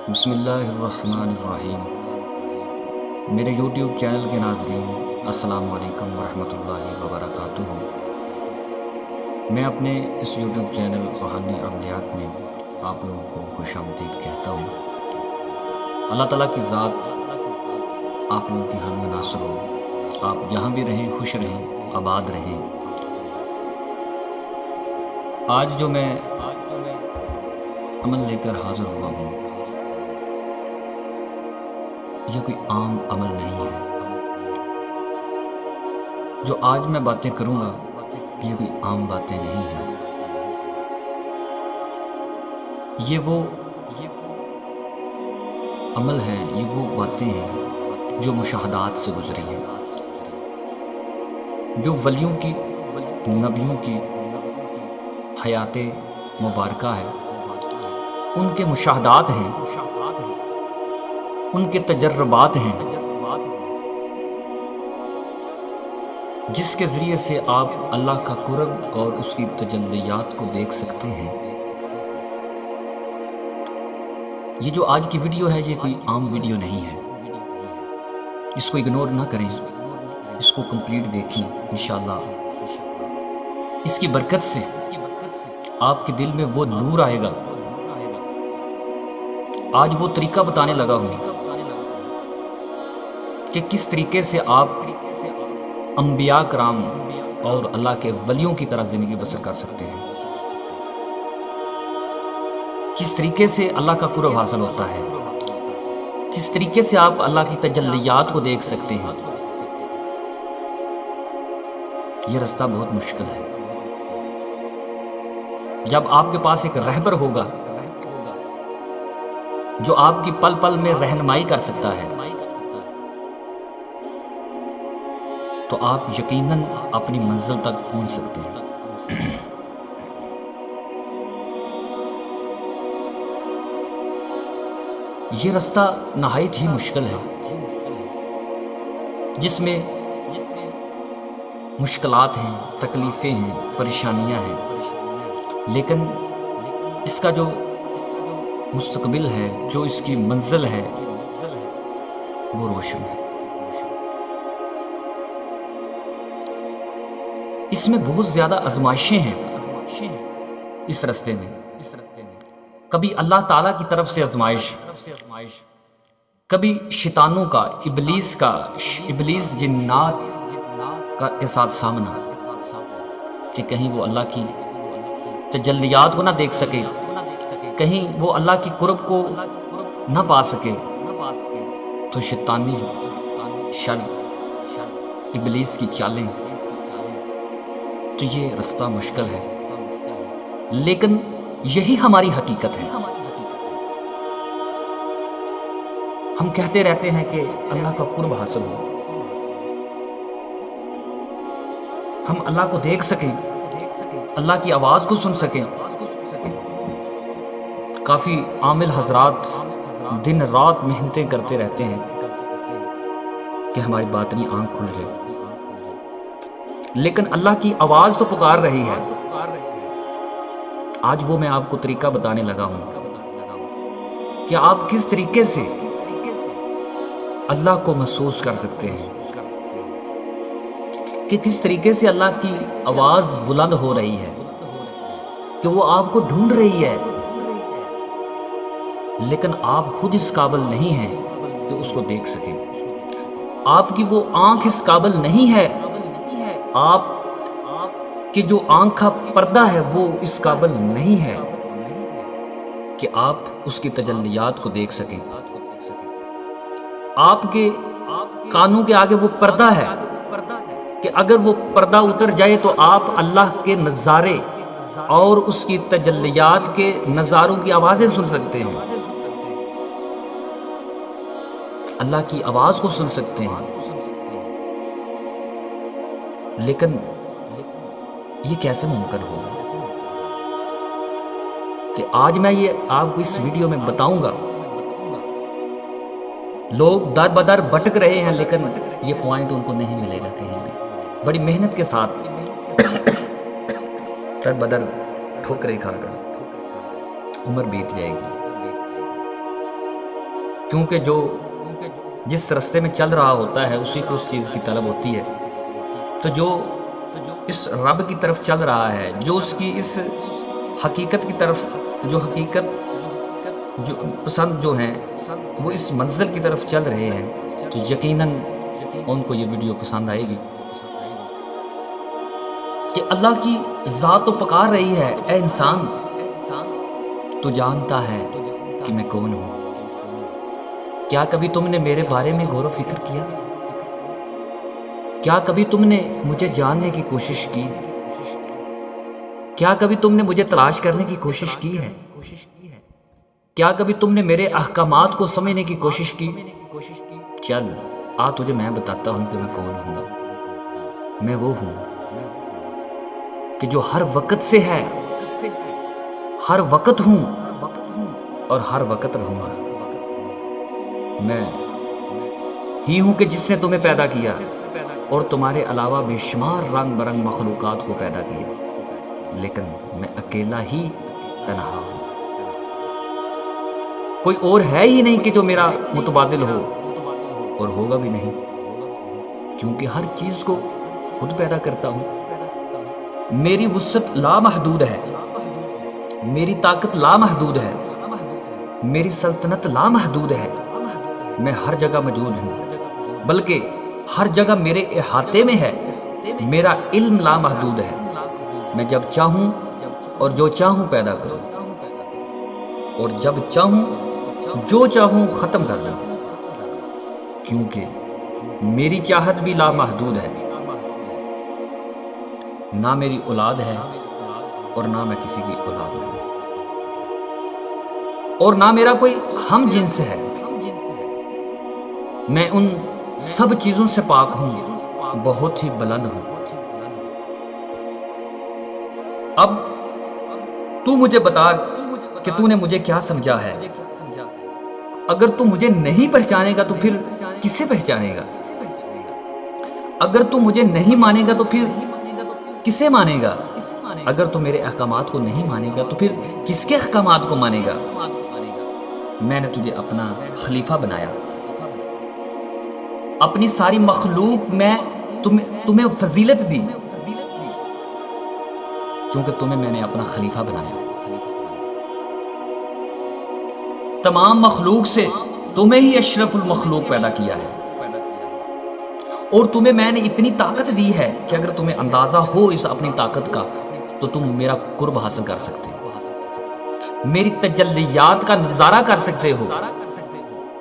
بسم اللہ الرحمن الرحیم۔ میرے یوٹیوب چینل کے ناظرین، السلام علیکم ورحمۃ اللہ وبرکاتہ۔ میں اپنے اس یوٹیوب چینل روحانی عملیات میں آپ لوگوں کو خوش آمدید کہتا ہوں۔ اللہ تعالیٰ کی ذات آپ لوگوں کی حامی ناصر ہو، آپ جہاں بھی رہیں خوش رہیں، آباد رہیں۔ آج جو میں عمل لے کر حاضر ہوا ہوں، یہ کوئی عام عمل نہیں ہے۔ جو آج میں باتیں کروں گا یہ کوئی عام باتیں نہیں ہیں۔ یہ وہ عمل ہے، یہ وہ باتیں ہیں جو مشاہدات سے گزری ہیں، جو ولیوں کی، نبیوں کی حیات مبارکہ ہے، ان کے مشاہدات ہیں، ان کے تجربات ہیں، جس کے ذریعے سے آپ اللہ کا قرب اور اس کی تجلیات کو دیکھ سکتے ہیں۔ یہ جو آج کی ویڈیو ہے یہ کوئی عام ویڈیو نہیں ہے، اس کو اگنور نہ کریں، اس کو کمپلیٹ دیکھیں۔ انشاءاللہ اس کی برکت سے آپ کے دل میں وہ نور آئے گا۔ آج وہ طریقہ بتانے لگا ہوں کہ کس طریقے سے آپ انبیاء کرام اور اللہ کے ولیوں کی طرح زندگی بسر کر سکتے ہیں، کس طریقے سے اللہ کا قرب حاصل ہوتا ہے، کس طریقے سے آپ اللہ کی تجلیات کو دیکھ سکتے ہیں۔ یہ رستہ بہت مشکل ہے۔ جب آپ کے پاس ایک رہبر ہوگا جو آپ کی پل پل میں رہنمائی کر سکتا ہے، تو آپ یقیناً اپنی منزل تک پہنچ سکتے ہیں۔ یہ رستہ نہایت ہی مشکل ہے، جس میں مشکلات ہیں، تکلیفیں ہیں، پریشانیاں ہیں، لیکن اس کا جو مستقبل ہے، جو اس کی منزل ہے، وہ روشن ہے۔ اس میں بہت زیادہ آزمائشیں ہیں اس رستے میں۔ کبھی اللہ تعالیٰ کی طرف سے آزمائش، کبھی شیطانوں کا، ابلیس جنات کے ساتھ سامنا، کہ کہیں وہ اللہ کی تجلیات کو نہ دیکھ سکے، کہیں وہ اللہ کی قرب کو نہ پا سکے، تو شیطانی شر، ابلیس کی چالیں، تو یہ رستہ مشکل ہے، لیکن یہی ہماری حقیقت ہے۔ ہم کہتے رہتے ہیں کہ اللہ کا قرب حاصل ہو، ہم اللہ کو دیکھ سکیں، اللہ کی آواز کو سن سکیں۔ کافی عامل حضرات دن رات محنتیں کرتے رہتے ہیں کہ ہماری باطنی آنکھ کھل جائے، لیکن اللہ کی آواز تو پکار رہی ہے۔ آج وہ میں آپ کو طریقہ بتانے لگا ہوں کہ آپ کس طریقے سے اللہ کو محسوس کر سکتے ہیں، کہ کس طریقے سے اللہ کی آواز بلند ہو رہی ہے، کہ وہ آپ کو ڈھونڈ رہی ہے، لیکن آپ خود اس قابل نہیں ہیں کہ اس کو دیکھ سکیں۔ آپ کی وہ آنکھ اس قابل نہیں ہے، آپ کی جو آنکھ کا پردہ ہے وہ اس قابل نہیں ہے کہ آپ اس کی تجلیات کو دیکھ سکیں۔ آپ کے کانوں کے آگے وہ پردہ ہے کہ اگر وہ پردہ اتر جائے تو آپ اللہ کے نظارے اور اس کی تجلیات کے نظاروں کی آوازیں سن سکتے ہیں، اللہ کی آواز کو سن سکتے ہیں۔ لیکن یہ کیسے ممکن ہو کہ آج میں یہ آپ کو اس ویڈیو میں بتاؤں گا؟ لوگ در بدر بھٹک رہے ہیں، لیکن یہ پوائنٹ ان کو نہیں ملے گا کہیں بھی۔ بڑی محنت کے ساتھ در بدر ٹھوکریں کھا کر عمر بیت جائے گی۔ کیونکہ جو جس راستے میں چل رہا ہوتا ہے اسی کو اس چیز کی طلب ہوتی ہے. تو جو اس رب کی طرف چل رہا ہے، جو اس کی اس حقیقت کی طرف، جو حقیقت جو پسند جو ہیں وہ اس منزل کی طرف چل رہے ہیں، تو یقیناً ان کو یہ ویڈیو پسند آئے گی. کہ اللہ کی ذات تو پکار رہی ہے، اے انسان تو جانتا ہے کہ میں کون ہوں. کیا کبھی تم نے میرے بارے میں غور و فکر کیا؟ کیا کبھی تم نے مجھے جاننے کی کوشش کی؟ کیا کبھی تم نے مجھے تلاش کرنے کی کوشش کی ہے؟ کیا کبھی تم نے میرے احکامات کو سمجھنے کی کوشش کی؟ چل تجھے میں بتاتا ہوں کہ میں کون ہوں. میں وہ ہوں کہ جو ہر وقت سے ہے، ہر وقت ہوں اور ہر وقت رہوں گا. میں ہی ہوں کہ جس نے تمہیں پیدا کیا اور تمہارے علاوہ بے شمار رنگ برنگ مخلوقات کو پیدا کیا، لیکن میں اکیلا ہی تنہا ہوں. کوئی اور ہے ہی نہیں کہ جو میرا متبادل ہو، اور ہوگا بھی نہیں، کیونکہ ہر چیز کو خود پیدا کرتا ہوں. میری وسعت لامحدود ہے، میری طاقت لامحدود ہے، میری سلطنت لامحدود ہے. میں ہر جگہ موجود ہوں، بلکہ ہر جگہ میرے احاطے میں ہے. میرا علم لامحدود ہے. میں جب چاہوں اور جو چاہوں پیدا کروں، اور جب چاہوں جو چاہوں ختم کر دوں، کیونکہ میری چاہت بھی لامحدود ہے. نہ میری اولاد ہے اور نہ میں کسی کی اولاد ہوں، اور نہ میرا کوئی ہم جنس ہے. میں ان سب چیزوں سے پاک ہوں، بہت ہی بلند ہوں. اب تو مجھے بتا کہ تو نے مجھے کیا سمجھا ہے. اگر تو مجھے نہیں پہچانے گا تو پھر کسے پہچانے گا؟ اگر تو مجھے نہیں مانے گا تو پھر کسے مانے گا؟ اگر تو میرے احکامات کو نہیں مانے گا تو پھر کس کے احکامات کو مانے گا؟ میں نے تجھے اپنا خلیفہ بنایا. اپنی ساری مخلوق میں تمہیں فضیلت دی، کیونکہ تمہیں میں نے اپنا خلیفہ بنایا. تمام مخلوق سے تمہیں ہی اشرف المخلوق پیدا کیا ہے، اور تمہیں میں نے اتنی طاقت دی ہے کہ اگر تمہیں اندازہ ہو اس اپنی طاقت کا تو تم میرا قرب حاصل کر سکتے ہو، میری تجلیات کا نظارہ کر سکتے ہو.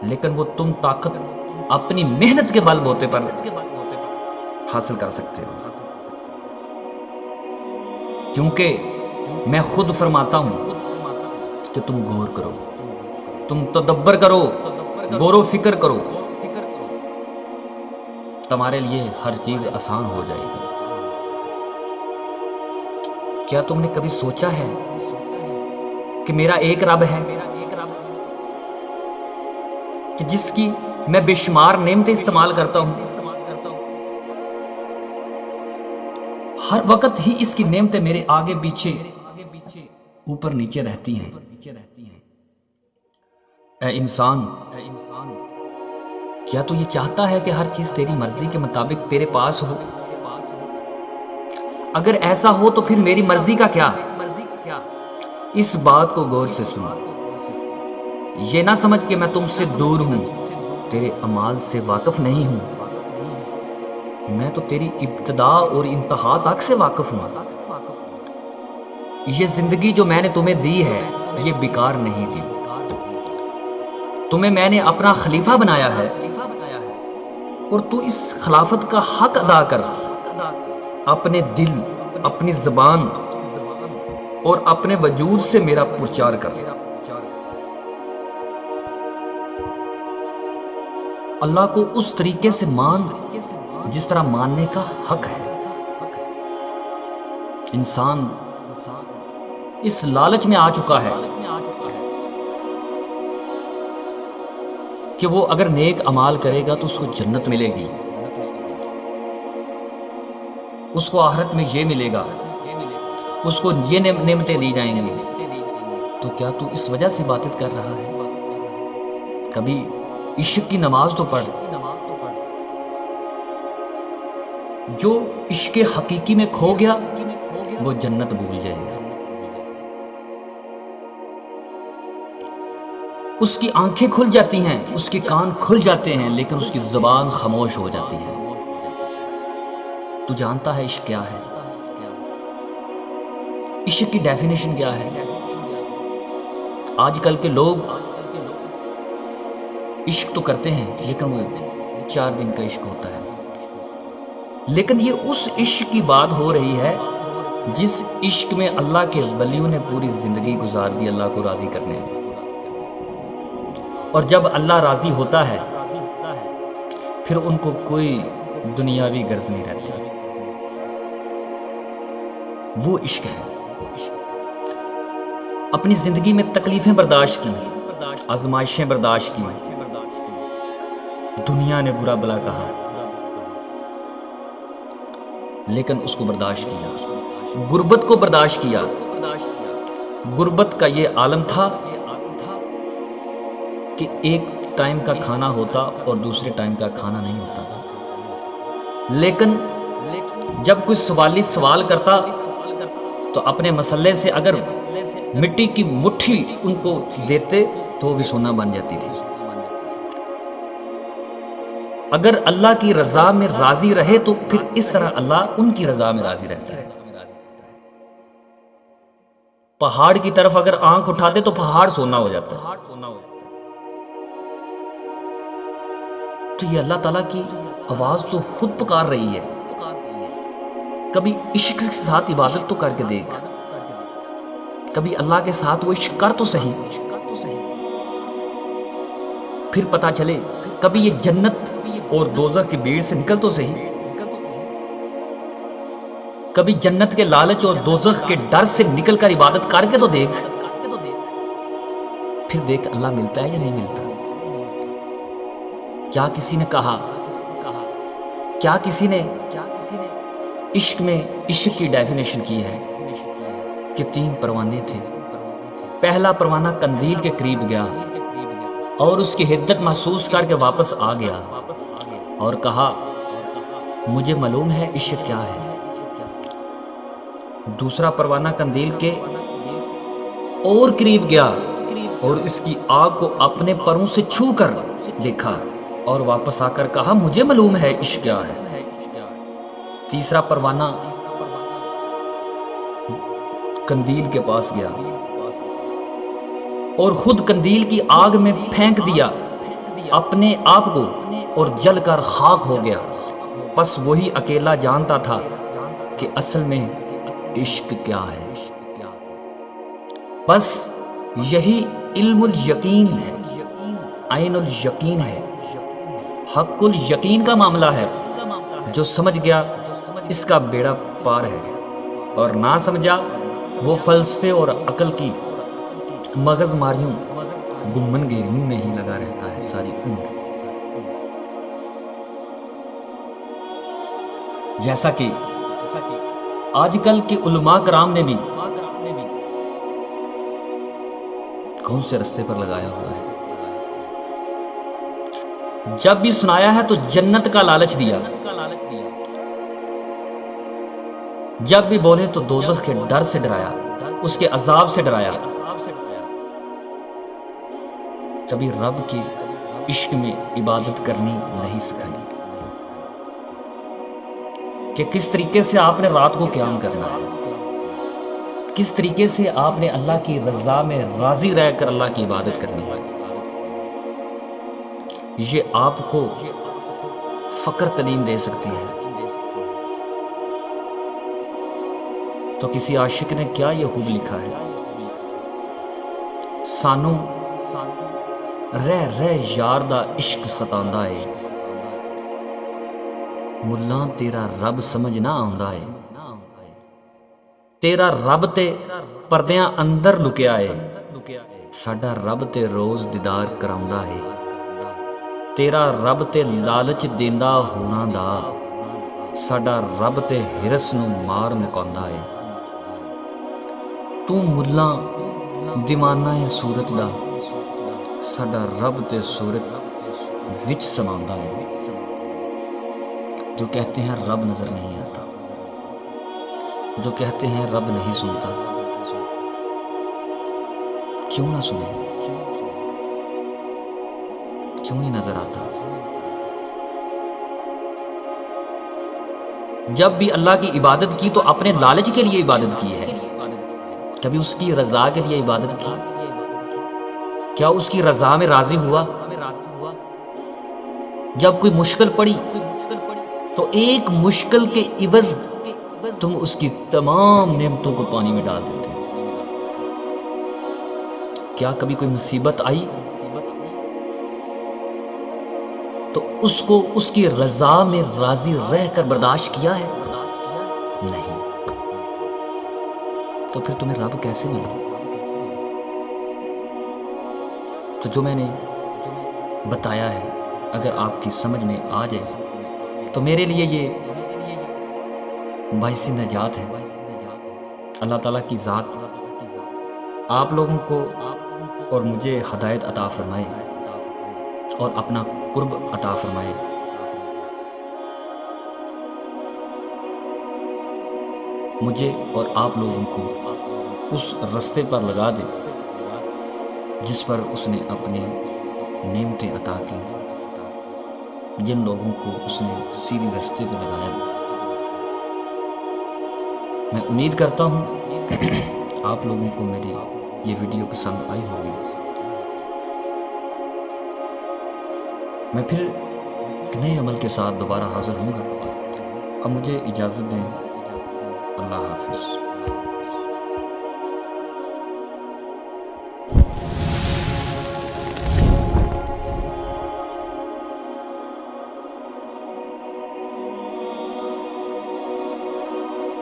لیکن وہ تم طاقت اپنی محنت کے بل بوتے پر حاصل کر سکتے ہو، کیونکہ میں خود فرماتا ہوں کہ تم غور کرو، تم تدبر کرو، غور و فکر کرو، تمہارے لیے ہر چیز آسان ہو جائے گی. کیا تم نے کبھی سوچا ہے کہ میرا ایک رب ہے کہ جس کی میں بے شمار نعمتیں استعمال کرتا ہوں؟ ہر وقت ہی اس کی نعمتیں میرے آگے پیچھے اوپر نیچے رہتی ہیں. اے انسان، کیا تو یہ چاہتا ہے کہ ہر چیز تیری مرضی کے مطابق تیرے پاس ہو؟ اگر ایسا ہو تو پھر میری مرضی کا کیا؟ اس بات کو غور سے سن. یہ نہ سمجھ کہ میں تم سے دور ہوں، تیرے اعمال سے واقف نہیں ہوں. میں تو تیری ابتدا اور انتہا تک سے واقف ہوں. یہ زندگی جو میں نے تمہیں دی ہے یہ بیکار نہیں دی. تمہیں میں نے اپنا خلیفہ بنایا ہے، اور تو اس خلافت کا حق ادا کر. اپنے دل، اپنی زبان اور اپنے وجود سے میرا پرچار کر. اللہ کو اس طریقے سے مان جس طرح ماننے کا حق ہے. انسان اس لالچ میں آ چکا ہے کہ وہ اگر نیک اعمال کرے گا تو اس کو جنت ملے گی، اس کو آخرت میں یہ ملے گا، اس کو یہ نعمتیں دی جائیں گی. تو کیا تو اس وجہ سے باتیں کر رہا ہے؟ کبھی عشق کی نماز تو پڑھ. جو عشق حقیقی میں کھو گیا وہ جنت بھول جائے گا. اس کی آنکھیں کھل جاتی ہیں، اس کے کان کھل جاتے ہیں، لیکن اس کی زبان خاموش ہو جاتی ہے. تو جانتا ہے عشق کیا ہے؟ عشق کی ڈیفینیشن کیا ہے؟ آج کل کے لوگ عشق تو کرتے ہیں لیکن وہ 4 دن کا عشق ہوتا ہے. لیکن یہ اس عشق کی بات ہو رہی ہے جس عشق میں اللہ کے ولیوں نے پوری زندگی گزار دی اللہ کو راضی کرنے میں. اور جب اللہ راضی ہوتا ہے پھر ان کو کوئی دنیاوی غرض نہیں رہتی. وہ عشق ہے. اپنی زندگی میں تکلیفیں برداشت کی، آزمائشیں برداشت کی، دنیا نے برا بلا کہا لیکن اس کو برداشت کیا. غربت کو برداشت کیا. غربت کا یہ عالم تھا کہ ایک ٹائم کا کھانا ہوتا اور دوسرے ٹائم کا کھانا نہیں ہوتا. لیکن جب کوئی سوالی سوال کرتا تو اپنے مسئلے سے اگر مٹی کی مٹھی ان کو دیتے تو وہ بھی سونا بن جاتی تھی. اگر اللہ کی رضا میں راضی رہے تو پھر اس طرح اللہ ان کی رضا میں راضی رہتا ہے. پہاڑ کی طرف اگر آنکھ اٹھاتے تو پہاڑ سونا ہو جاتا ہے. تو یہ اللہ تعالیٰ کی آواز تو خود پکار رہی ہے. کبھی عشق کے ساتھ عبادت تو کر کے دیکھ، کبھی اللہ کے ساتھ وہ عشق کر تو صحیح، پھر پتا چلے. کبھی یہ جنت اور دوزخ کی بھیڑ سے نکل تو صحیح، کبھی جنت کے لالچ اور دوزخ کے ڈر سے نکل کر عبادت کر کے تو دیکھ. پھر دیکھ اللہ ملتا ہے یا نہیں ملتا. کیا کسی نے کہا، کیا کسی نے عشق میں عشق کی ڈیفینیشن کی ہے کہ 3 پروانے تھے. پہلا پروانہ قندیل کے قریب گیا اور اس کی حدت محسوس کر کے واپس آ گیا اور کہا مجھے معلوم ہے عشق کیا ہے. دوسرا پروانہ قندیل کے اور قریب گیا اور اس کی آگ کو اپنے پروں سے چھو کر دیکھا اور واپس آ کر کہا مجھے معلوم ہے عشق کیا ہے. تیسرا پروانہ قندیل کے پاس گیا اور خود قندیل کی آگ میں پھینک دیا اپنے آپ کو اور جل کر خاک ہو گیا. بس وہی اکیلا جانتا تھا کہ اصل میں عشق کیا ہے. بس یہی علم الیقین ہے، عین الیقین ہے، حق الیقین کا معاملہ ہے. جو سمجھ گیا اس کا بیڑا پار ہے، اور نہ سمجھا وہ فلسفے اور عقل کی مغز ماریوں گمن گیریوں میں ہی لگا رہتا ہے ساری عمر. جیسا کہ آج کل کے علماء کرام نے بھی کون سے رستے پر لگایا ہوا ہے. جب بھی سنایا ہے تو جنت کا لالچ دیا، جب بھی بولے تو دوزخ کے ڈر سے ڈرایا، اس کے عذاب سے ڈرایا. کبھی رب کے عشق میں عبادت کرنی نہیں سکھائی کہ کس طریقے سے آپ نے رات کو قیام کرنا ہے، کس طریقے سے آپ نے اللہ کی رضا میں راضی رہ کر اللہ کی عبادت کرنی ہے. یہ آپ کو فقر تعلیم دے سکتی ہے. تو کسی عاشق نے کیا یہ خوب لکھا ہے، سانو رہ رہ یار دا عشق ستاندا ہے، ملاں تیرا رب سمجھ نہ آوندا ہے. تیرا رب تے پردیاں اندر لکیا ہے، ساڈا رب تے روز دیدار کراوندا ہے. تیرا رب تے لالچ دیندا ہونا دا، ساڈا رب تے ہرس نو مار مکاوندا ہے. تو ملاں دیوانہ ہے صورت دا، ساڈا رب تے صورت وچ سماندہ ہے جو کہتے ہیں رب نظر نہیں آتا، جو کہتے ہیں رب نہیں سنتا، کیوں نہ سنیں، کیوں نہیں نظر آتا؟ جب بھی اللہ کی عبادت کی تو اپنے لالچ کے لیے عبادت کی ہے، کبھی اس کی رضا کے لیے عبادت کی؟ کیا اس کی رضا میں راضی ہوا؟ جب کوئی مشکل پڑی تو ایک مشکل کے عوض تم اس کی تمام نعمتوں کو پانی میں ڈال دیتے ہو۔ کیا کبھی کوئی مصیبت آئی تو اس کو اس کی رضا میں راضی رہ کر برداشت کیا ہے؟ نہیں۔ تو پھر تمہیں رب کیسے ملے؟ تو جو میں نے بتایا ہے اگر آپ کی سمجھ میں آ جائے تو میرے لیے یہ باعث نجات ہے۔ اللہ تعالیٰ کی ذات آپ لوگوں کو اور مجھے ہدایت عطا فرمائے اور اپنا قرب عطا فرمائے۔ مجھے اور آپ لوگوں کو اس رستے پر لگا دے جس پر اس نے اپنی نعمتیں عطا کی، جن لوگوں کو اس نے سیدھی رستے پہ لگایا۔ میں امید کرتا ہوں آپ لوگوں کو میری یہ ویڈیو پسند آئی ہوگی۔ میں پھر ایک نئے عمل کے ساتھ دوبارہ حاضر ہوں گا۔ اب مجھے اجازت دیں، اللہ حافظ۔